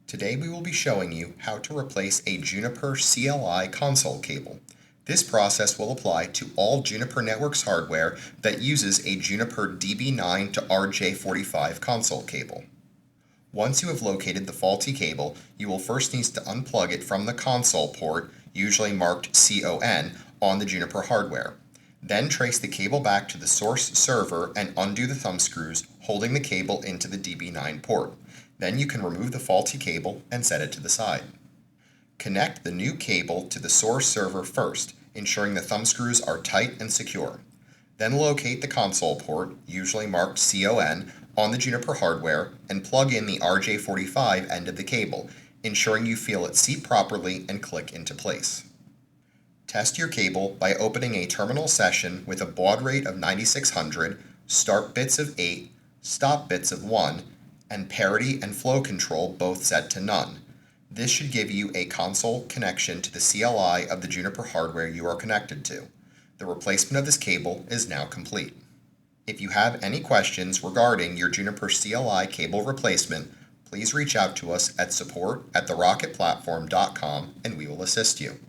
Today we will be showing you how to replace a Juniper CLI console cable. This process will apply to all Juniper Networks hardware that uses a Juniper DB9 to RJ45 console cable. Once you have located the faulty cable, you will first need to unplug it from the console port, usually marked CON, on the Juniper hardware. Then trace the cable back to the source server and undo the thumb screws, holding the cable into the DB9 port. Then you can remove the faulty cable and set it to the side. Connect the new cable to the source server first, ensuring the thumb screws are tight and secure. Then locate the console port, usually marked CON, on the Juniper hardware and plug in the RJ45 end of the cable, ensuring you feel it seat properly and click into place. Test your cable by opening a terminal session with a baud rate of 9600, start bits of 8, stop bits of 1, and parity and flow control both set to none. This should give you a console connection to the CLI of the Juniper hardware you are connected to. The replacement of this cable is now complete. If you have any questions regarding your Juniper CLI cable replacement, please reach out to us at support@therocketplatform.com and we will assist you.